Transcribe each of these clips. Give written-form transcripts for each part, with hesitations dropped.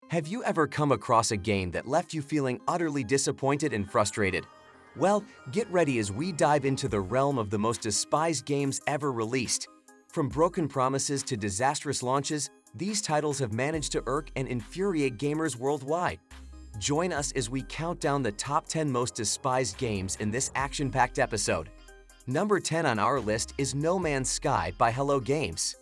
Have you ever come across a game that left you feeling utterly disappointed and frustrated? Well, get ready as we dive into the realm of the most despised games ever released. From broken promises to disastrous launches, these titles have managed to irk and infuriate gamers worldwide. Join us as we count down the top 10 most despised games in this action-packed episode. Number 10 on our list is No Man's Sky by Hello Games.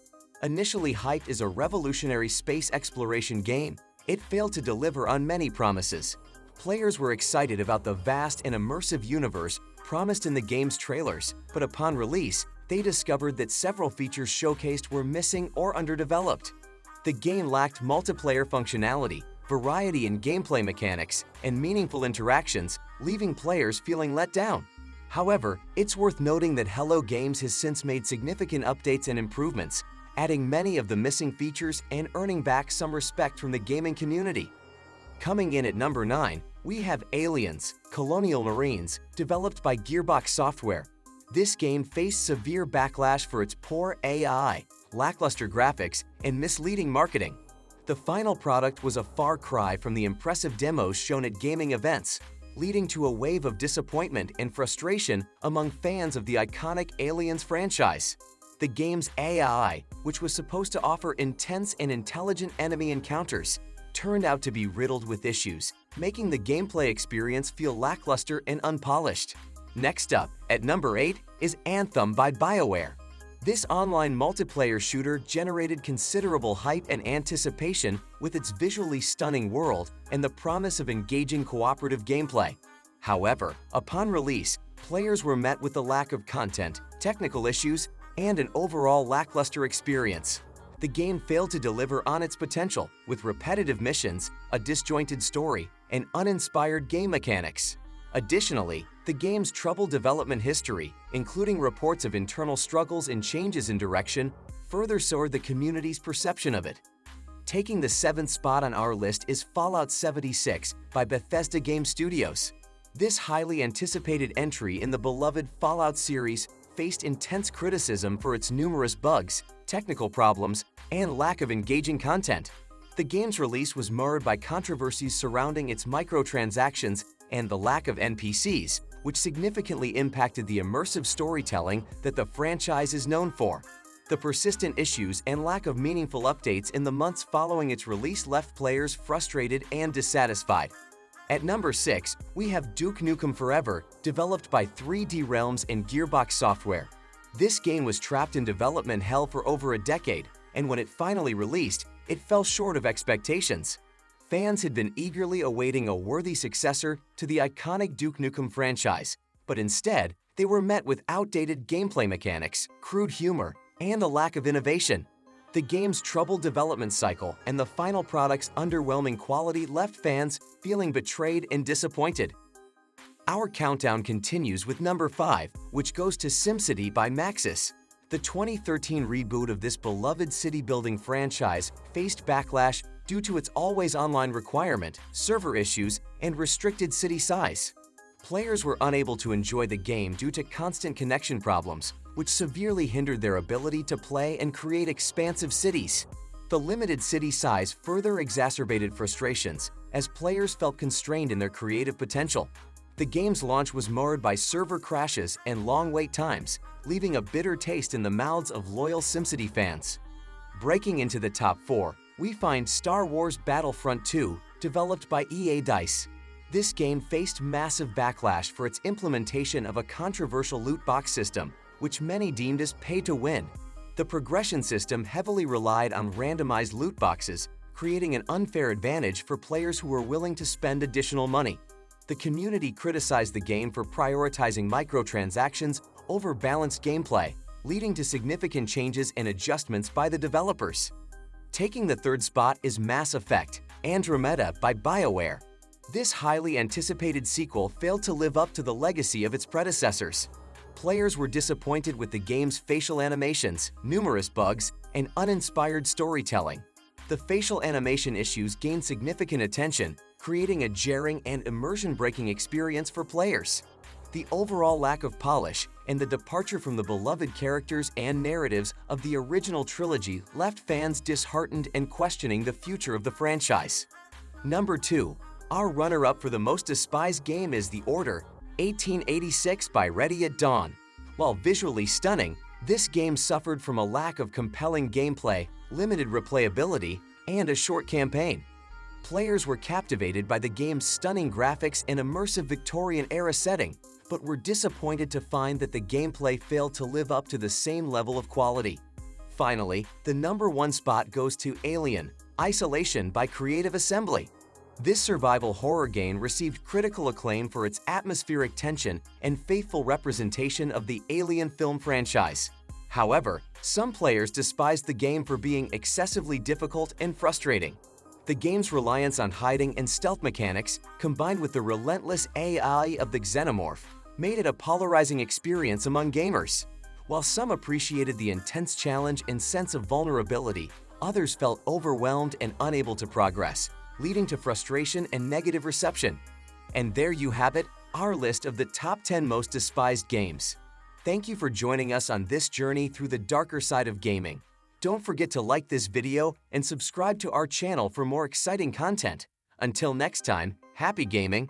Initially hyped as a revolutionary space exploration game, it failed to deliver on many promises. Players were excited about the vast and immersive universe promised in the game's trailers, but upon release, they discovered that several features showcased were missing or underdeveloped. The game lacked multiplayer functionality, variety in gameplay mechanics, and meaningful interactions, leaving players feeling let down. However, it's worth noting that Hello Games has since made significant updates and improvements, adding many of the missing features and earning back some respect from the gaming community. Coming in at number 9, we have Aliens, Colonial Marines, developed by Gearbox Software. This game faced severe backlash for its poor AI, lackluster graphics, and misleading marketing. The final product was a far cry from the impressive demos shown at gaming events, leading to a wave of disappointment and frustration among fans of the iconic Aliens franchise. The game's AI, which was supposed to offer intense and intelligent enemy encounters, turned out to be riddled with issues, making the gameplay experience feel lackluster and unpolished. Next up, at number 8, is Anthem by BioWare. This online multiplayer shooter generated considerable hype and anticipation with its visually stunning world and the promise of engaging cooperative gameplay. However, upon release, players were met with a lack of content, technical issues, and an overall lackluster experience. The game failed to deliver on its potential, with repetitive missions, a disjointed story, and uninspired game mechanics. Additionally, the game's troubled development history, including reports of internal struggles and changes in direction, further soured the community's perception of it. Taking the 7th spot on our list is Fallout 76 by Bethesda Game Studios. This highly anticipated entry in the beloved Fallout series faced intense criticism for its numerous bugs, technical problems, and lack of engaging content. The game's release was marred by controversies surrounding its microtransactions and the lack of NPCs, which significantly impacted the immersive storytelling that the franchise is known for. The persistent issues and lack of meaningful updates in the months following its release left players frustrated and dissatisfied. At number 6, we have Duke Nukem Forever, developed by 3D Realms and Gearbox Software. This game was trapped in development hell for over a decade, and when it finally released, it fell short of expectations. Fans had been eagerly awaiting a worthy successor to the iconic Duke Nukem franchise, but instead, they were met with outdated gameplay mechanics, crude humor, and a lack of innovation. The game's troubled development cycle and the final product's underwhelming quality left fans feeling betrayed and disappointed. Our countdown continues with number 5, which goes to SimCity by Maxis. The 2013 reboot of this beloved city-building franchise faced backlash due to its always-online requirement, server issues, and restricted city size. Players were unable to enjoy the game due to constant connection problems, which severely hindered their ability to play and create expansive cities. The limited city size further exacerbated frustrations as players felt constrained in their creative potential. The game's launch was marred by server crashes and long wait times, leaving a bitter taste in the mouths of loyal SimCity fans. Breaking into the top 4, we find Star Wars Battlefront 2, developed by EA Dice. This game faced massive backlash for its implementation of a controversial loot box system, which many deemed as pay-to-win. The progression system heavily relied on randomized loot boxes, creating an unfair advantage for players who were willing to spend additional money. The community criticized the game for prioritizing microtransactions over balanced gameplay, leading to significant changes and adjustments by the developers. Taking the 3rd spot is Mass Effect: Andromeda by BioWare. This highly anticipated sequel failed to live up to the legacy of its predecessors. Players were disappointed with the game's facial animations, numerous bugs, and uninspired storytelling. The facial animation issues gained significant attention, creating a jarring and immersion-breaking experience for players. The overall lack of polish and the departure from the beloved characters and narratives of the original trilogy left fans disheartened and questioning the future of the franchise. Number 2. Our runner-up for the most despised game is The Order 1886 by Ready at Dawn. While visually stunning, this game suffered from a lack of compelling gameplay, limited replayability, and a short campaign. Players were captivated by the game's stunning graphics and immersive Victorian-era setting, but were disappointed to find that the gameplay failed to live up to the same level of quality. Finally, the number 1 spot goes to Alien: Isolation by Creative Assembly. This survival horror game received critical acclaim for its atmospheric tension and faithful representation of the Alien film franchise. However, some players despised the game for being excessively difficult and frustrating. The game's reliance on hiding and stealth mechanics, combined with the relentless AI of the xenomorph, made it a polarizing experience among gamers. While some appreciated the intense challenge and sense of vulnerability, others felt overwhelmed and unable to progress, leading to frustration and negative reception. And there you have it, our list of the top 10 most despised games. Thank you for joining us on this journey through the darker side of gaming. Don't forget to like this video and subscribe to our channel for more exciting content. Until next time, happy gaming!